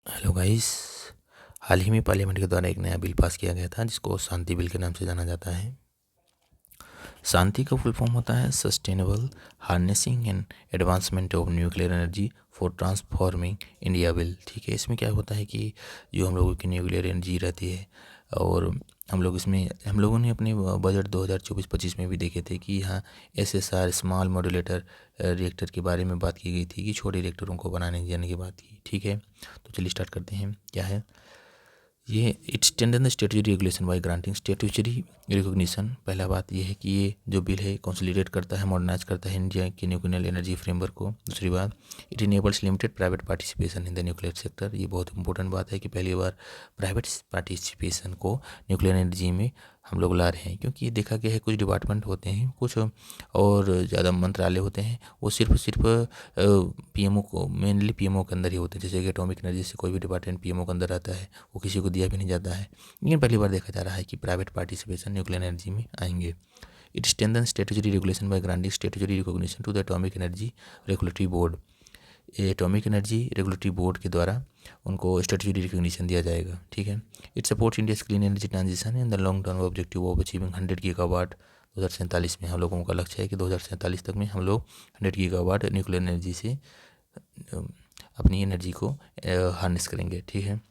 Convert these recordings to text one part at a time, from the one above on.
Hello guys. हाल ही में parliament के द्वारा एक नया बिल पास किया गया था जिसको शांति बिल के नाम से जाना जाता है। शांति का फुल फॉर्म होता है sustainable harnessing and advancement of nuclear energy for transforming India bill. ठीक है, इसमें क्या होता है कि जो हम लोगों की न्यूक्लियर एनर्जी रहती है और हम लोगों ने अपने बजट 2024-25 में भी देखे थे कि यहाँ SSR स्मॉल मॉड्यूलेटर रिएक्टर के बारे में बात की गई थी कि छोटे रिएक्टरों को बनाने जाने की बात की। ठीक है, तो चलिए स्टार्ट करते हैं। क्या है ये? It's standard the स्टेटरी regulation by granting स्टेटरी recognition. पहला बात ये है कि ये जो बिल है कंसोलिडेट करता है, मॉडर्नाइज करता है इंडिया के न्यूक्लियर एनर्जी फ्रेमवर्क को। दूसरी बात, it enables limited private participation in the nuclear sector. ये बहुत इंपॉर्टेंट बात है कि पहली बार प्राइवेट पार्टिसिपेशन को न्यूक्लियर एनर्जी में हम लोग ला रहे हैं, क्योंकि ये देखा गया है कुछ डिपार्टमेंट होते हैं, कुछ और ज़्यादा मंत्रालय होते हैं, वो सिर्फ PMO को, मेनली PMO के अंदर ही होते हैं। जैसे कि एटॉमिक एनर्जी से कोई भी डिपार्टमेंट PMO के अंदर आता है, वो किसी को दिया भी नहीं जाता है। लेकिन पहली बार देखा जा रहा है कि प्राइवेट पार्टिसिपेशन न्यूक्लियर एनर्जी में आएंगे। It strengthen strategy regulation by granting strategy recognition to the atomic energy regulatory board. Atomic energy regulatory board के द्वारा उनको स्ट्रेटेजी रिकॉग्निशन दिया जाएगा। ठीक है, it supports India clean energy transition in the long term objective of achieving 100 gigawatt. 2047 में हम लोगों का लक्ष्य है कि 2047 तक में हम लोग 100 गीगावाट न्यूक्लियर एनर्जी से अपनी एनर्जी को हार्नेस करेंगे। ठीक है,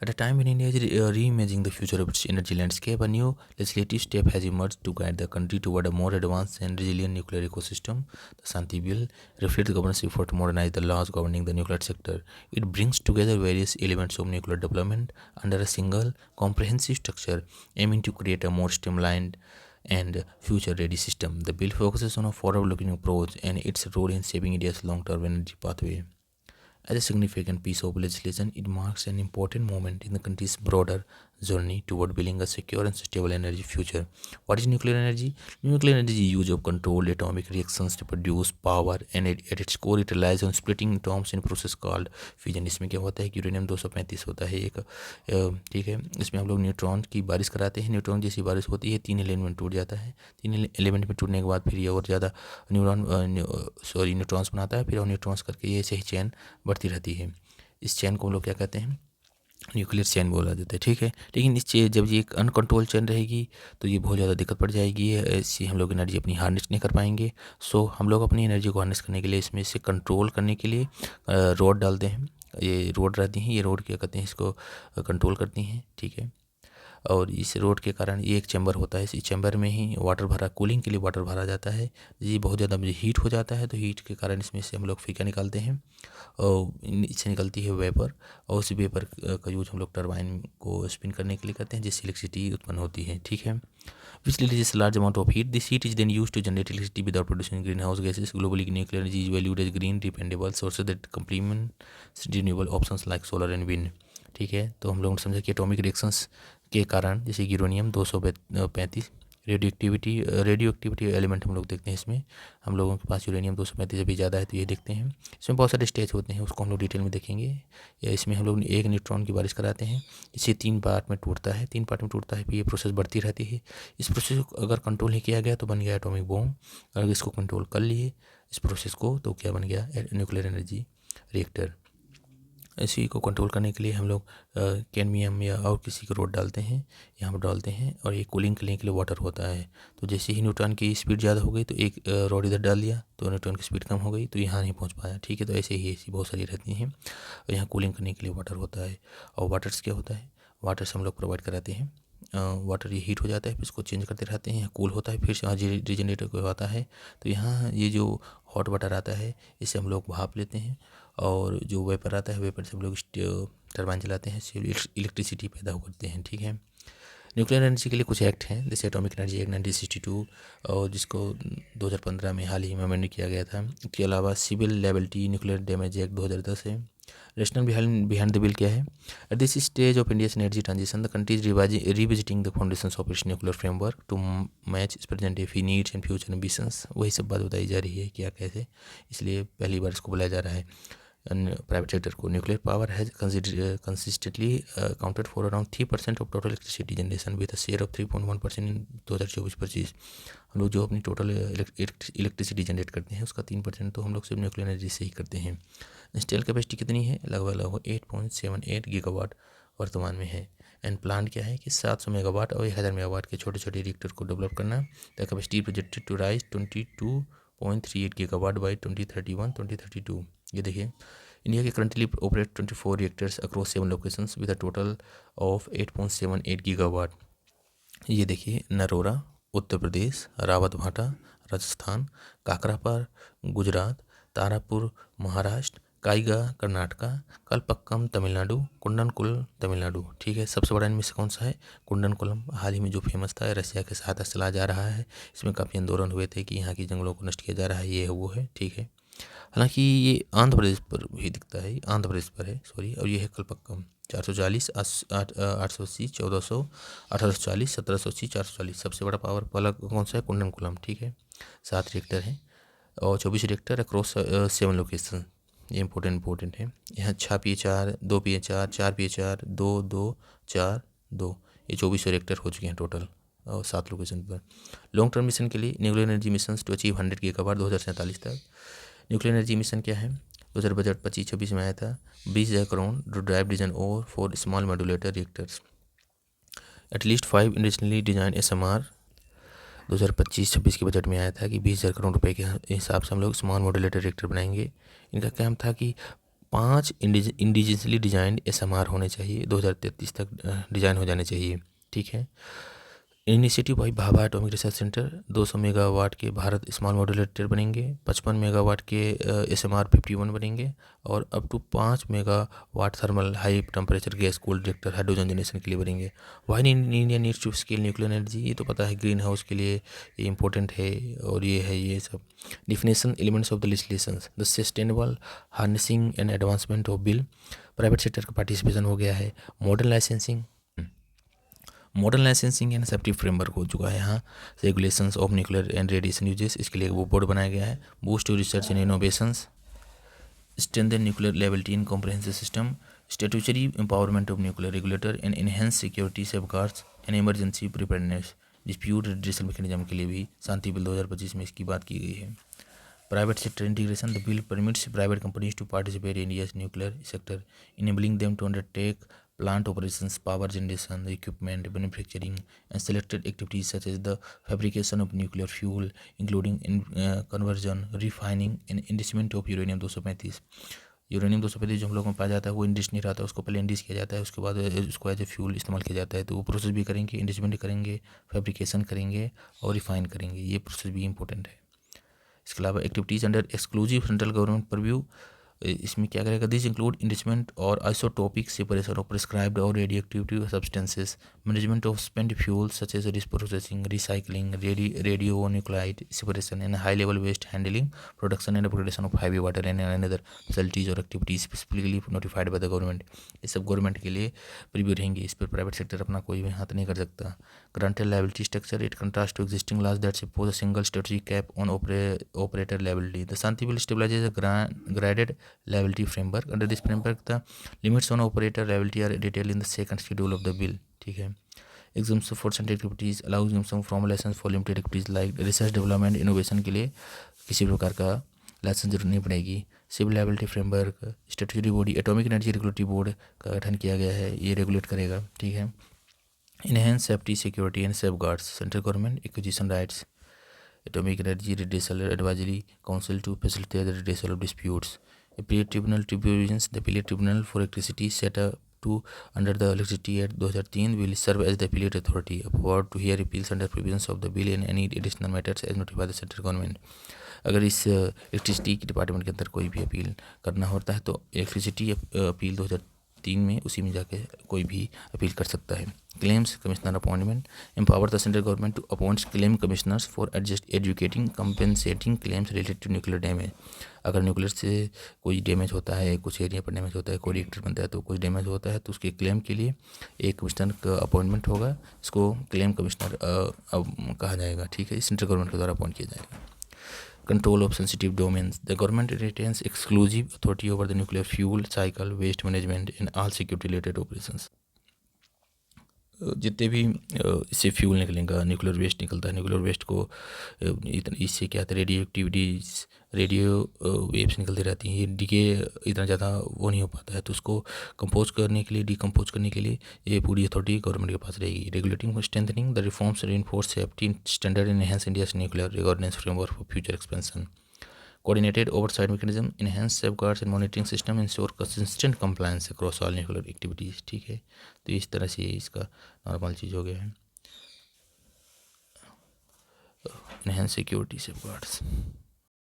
at a time when India is reimagining the future of its energy landscape, a new legislative step has emerged to guide the country toward a more advanced and resilient nuclear ecosystem. The Shanti Bill reflects the government's effort to modernize the laws governing the nuclear sector. It brings together various elements of nuclear development under a single comprehensive structure, aiming to create a more streamlined and future-ready system. The bill focuses on a forward-looking approach and its role in shaping India's long-term energy pathway. As a significant piece of legislation, it marks an important moment in the country's broader journey toward building a secure and stable energy future. What is nuclear energy? Nuclear energy is the use of controlled atomic reactions to produce power, and at its core it relies on splitting atoms in a process called fission. इसमें क्या होता है कि uranium 235 होता है एक, ठीक है, इसमें हम लोग न्यूट्रॉन की बारिश कराते हैं। न्यूट्रॉन जैसी बारिश होती है, 3 एलिमेंट टूट जाता है। 3 एलिमेंट में टूटने के बाद फिर ये और ज़्यादा न्यूट्रॉन्स बनाता है, फिर और न्यूट्रॉन्स करके ये सही चैन बढ़ती रहती है। इस चैन को हम लोग क्या कहते हैं? न्यूक्लियर चैन बोला जाता है। ठीक है, लेकिन इस जब ये एक अनकंट्रोल चैन रहेगी तो ये बहुत ज़्यादा दिक्कत पड़ जाएगी, ऐसी हम लोग एनर्जी अपनी हार्नेस नहीं कर पाएंगे। सो हम लोग अपनी एनर्जी को हार्नेस करने के लिए, इसमें से कंट्रोल करने के लिए रोड डालते हैं। ये रोड रहती हैं, ये रोड क्या कहते हैं, इसको कंट्रोल करती हैं। ठीक है, और इस रोड के कारण ये एक चैम्बर होता है, इस चैम्बर में ही वाटर भरा, कूलिंग के लिए वाटर भरा जाता है। ये बहुत ज़्यादा हीट हो जाता है, तो हीट के कारण इसमें से हम लोग फीका निकालते हैं और इससे निकलती है वेपर, और उस वेपर का यूज हम लोग टरबाइन को स्पिन करने के लिए करते हैं, जिससे इलेक्ट्रिसिटी उत्पन्न होती है। ठीक है, which releases large amount of heat. This heat is then used to generate electricity without producing greenhouse gases. Globally, nuclear energy is valued as green, dependable sources that complement renewable options like solar and wind. ठीक है, तो हम लोगों ने समझा कि atomic reactions के कारण, जैसे यूरेनियम 235 रेडियो एक्टिविटी एलिमेंट हम लोग देखते हैं। इसमें हम लोगों के पास यूरेनियम 235 अभी ज़्यादा है, तो ये देखते हैं। इसमें बहुत सारे स्टेज होते हैं, उसको हम लोग डिटेल में देखेंगे। इसमें हम लोग एक न्यूट्रॉन की बारिश कराते हैं, इसे 3 पार्ट में टूटता है, 3 पार्ट में टूटता है, फिर ये प्रोसेस बढ़ती रहती है। इस प्रोसेस को अगर कंट्रोल नहीं किया गया तो बन गया एटॉमिक बॉम्ब। अगर इसको कंट्रोल कर लिए इस प्रोसेस को, तो क्या बन गया? Nuclear energy reactor. इसी को कंट्रोल करने के लिए हम लोग कैडमियम या और किसी को रोड डालते हैं, यहाँ पर डालते हैं, और ये कूलिंग करने के लिए वाटर होता है। तो जैसे ही न्यूट्रॉन की स्पीड ज़्यादा हो गई तो एक रोड इधर डाल दिया, तो न्यूट्रॉन की स्पीड कम हो गई, तो यहाँ नहीं पहुँच पाया। ठीक है, तो ऐसे ही ऐसी बहुत सारी रहती हैं। और यहाँ कूलिंग करने के लिए वाटर होता है, और वाटर्स क्या होता है? वाटर से हम लोग प्रोवाइड कराते हैं। वाटर ये हीट हो जाता है, फिर इसको चेंज करते रहते हैं, यहाँ कूल होता है, फिर यहाँ रिजनरेटर को आता है। तो यहाँ ये जो हॉट वाटर आता है, इसे हम लोग भाप लेते हैं, और जो वेपर आता है, वेपर से हम लोग टरबाइन चलाते हैं, इससे इलेक्ट्रिसिटी पैदा करते हैं। ठीक है, न्यूक्लियर एनर्जी के लिए कुछ एक्ट हैं, जैसे एटॉमिक एनर्जी एक्ट 1962, और जिसको 2015 में हाल ही में अमेंड किया गया था। इसके अलावा civil liability nuclear damage act 2010 है। रेशनल बिहाइंड द बिल क्या है? At this stage of India's energy transition, the country is revisiting the foundations of its nuclear framework to match its present day needs and future ambitions. वही सब बात बताई जा रही है क्या कैसे, इसलिए पहली बार इसको बुलाया जा रहा है। प्राइवेट सेक्टर को। Nuclear power has consistently accounted for around 3% of total electricity generation with a share of 3.1% इन 2024-25। हम लोग जो अपनी टोटल इलेक्ट्रिसिटी जनरेट करते हैं उसका 3% तो हम लोग सिर्फ न्यूक्लियर एनर्जी से ही करते हैं। इंस्टॉल कैपेसिटी कितनी है? लगभग 8.78 गीगावाट वर्तमान में है। एंड प्लान क्या है कि 700 मेगावाट और 1000 मेगावाट के छोटे छोटे रिएक्टर को डेवलप करना। The capacity projected to rise 22.38 gigawatt by 2031-2032। ये देखिए, इंडिया के currently operate 24 reactors across 7 locations with a total of 8.78 gigawatt. ये देखिए, नरोरा उत्तर प्रदेश, रावतभाटा राजस्थान, काकरापार गुजरात, तारापुर महाराष्ट्र, काईगा कर्नाटका, कलपक्कम तमिलनाडु, कुंडनकुल तमिलनाडु। ठीक है, सबसे बड़ा इनमें से कौन सा है? कुंडनकुलम। हाल ही में जो फेमस था, रसिया के सहायता से चलाया जा रहा है। इसमें काफ़ी आंदोलन हुए थे कि यहाँ की जंगलों को नष्ट किया जा रहा है, ये है वो है। ठीक है, हालांकि ये आंध्र प्रदेश पर भी दिखता है, आंध्र प्रदेश पर है सॉरी। और ये है कलपक्कम 440, 880, 1400, 1840, 1780, 440। सबसे बड़ा पावर प्लांट कौन सा है? कुंडनकुलम। ठीक है, 7 रिएक्टर हैं और 24 रिएक्टर अक्रॉस 7 लोकेशन। ये इंपॉर्टेंट है। यहाँ 6 PHR, 2 PHR, 4 PHR, 2 2 4 2, ये 24 रिएक्टर हो चुके हैं टोटल और 7 लोकेशन पर। लॉन्ग टर्म मिशन के लिए nuclear energy mission to achieve 100 gigawatt 2047 तक। न्यूक्लियर एनर्जी मिशन क्या है? 2000 बजट 25-26 में आया था। 20,000 crore to drive design over for small modulator reactors. At least 5 indigenously design SMR 2025-26 के बजट में आया था कि 20,000 करोड़ रुपए के हिसाब से हम लोग स्मॉल मॉड्यूलेटर रिएक्टर बनाएंगे। इनका काम था कि 5 इंडिजिनली डिजाइंड SMR होने चाहिए, 2033 तक डिजाइन हो जाने चाहिए। ठीक है, initiative by Bhabha atomic research centre. 200 megawatt के भारत स्मॉल मॉड्यूलर बनेंगे, 55 मेगावाट के SMR 51 बनेंगे और up to 5 megawatt thermal high temperature gas cooled reactor hydrogen generation के लिए बनेंगे। Why India needs to scale nuclear energy, ये तो पता है, ग्रीन हाउस के लिए ये इंपॉर्टेंट है। और ये है ये सब definition elements of the legislation, the sustainable harnessing and advancement of bill. Private sector का पार्टिसिपेशन हो गया है। Modern licensing and safety framework हो चुका है। यहाँ regulations of nuclear and radiation uses, इसके लिए वो बोर्ड बनाया गया है। Boost to research and innovations, strengthen nuclear liability in comprehensive system, statutory empowerment of nuclear regulator and enhance security safeguards and emergency preparedness. Dispute redressal mechanism के लिए भी शांति bill 2025 में इसकी बात की गई है। Private sector integration, the bill permits private companies to participate in India's nuclear sector, enabling them to undertake plant operations, power generation, equipment, manufacturing, and selected activities such as the fabrication of nuclear fuel, including conversion, refining, and enrichment of uranium 235। Uranium 235 जो हम लोग में पाया जाता है वो इंडिश नहीं रहता, उसको पहले इंडिश किया जाता है, उसके बाद उसको एज ए फ्यूल इस्तेमाल किया जाता है। तो वो प्रोसेस भी करेंगे, इंडिशमेंट करेंगे, फैब्रिकेशन करेंगे और रिफाइन करेंगे। ये प्रोसेस भी इंपॉर्टेंट है। इसके अलावा activities under exclusive central government purview, इसमें क्या करेगा? दिस इंक्लूड इंरिचमेंट और आइसोटोपिक सेपरेशन ऑफ प्रिस्क्राइब्ड और radioactive substances, management of spent fuel such as reprocessing, recycling, radionuclide separation and high level waste handling, production and upgradation of heavy water and another facilities और activities specifically notified by the government. ये सब government के लिए preview रहेंगे, इस पर private sector अपना कोई भी हाथ नहीं कर सकता। Granted liability structure, it contrast to existing laws that suppose a single statutory cap on operator liability. The Shanti bill stabilises a graded liability framework. Under this framework, the limits on operator liability are detailed in the second schedule of the bill. ठीक है, exemption for certain activities, allow exemption from license for limited activities like research development innovation के लिए किसी प्रकार का licence जरूरत नहीं पड़ेगी। Civil liability framework, statutory body atomic energy regulatory board का गठन किया गया है, ये रेगुलेट करेगा। ठीक है, enhance safety security and safeguards, central government acquisition rights, atomic energy redressal advisory council to facilitate the redressal of disputes. Appellate Tribunal provisions, the Appellate Tribunal for Electricity set up to under the Electricity Act 2003 will serve as the appellate authority upward to hear appeals under provisions of the bill and any additional matters as notified by the central government। अगर इस electricity के department के अंदर कोई भी appeal करना होता है तो इलेक्ट्रिसिटी अपील 2003 में उसी में जाके कोई भी अपील कर सकता है। Claims commissioner appointment, empower the central government to appoint claim commissioners for educating compensating claims related to nuclear damage. अगर न्यूक्लियर से कोई डैमेज होता है, कुछ एरिया पर डैमेज होता है, कोई रिएक्टर बनता है तो कुछ डैमेज होता है, तो उसके क्लेम के लिए एक कमिश्नर का अपॉइंटमेंट होगा, इसको क्लेम कमिश्नर कहा जाएगा। ठीक है, सेंट्रल गवर्नमेंट के द्वारा अपॉइंट किया जाएगा। control of sensitive domains. The government retains exclusive authority over the nuclear fuel cycle, waste management and all security related operations. जितने भी इससे फ्यूल निकलेगा, न्यूक्लियर वेस्ट निकलता है, न्यूक्लियर वेस्ट को इससे क्या होता है, रेडियो एक्टिविटीज़, रेडियो वेव्स निकलती रहती हैं, ये डीके इतना ज़्यादा वो नहीं हो पाता है, तो उसको कंपोज करने के लिए, डिकम्पोज करने के लिए ये पूरी अथॉरिटी गवर्नमेंट के पास रहेगी. Regulating strengthening the reforms reinforce safety standard and enhance India's nuclear governance framework for future expansion. Coordinated oversight mechanism, enhanced safeguards and monitoring system ensure consistent compliance across all nuclear activities. ठीक है, तो इस तरह से इसका normal चीज़ हो गया है. Enhanced security safeguards.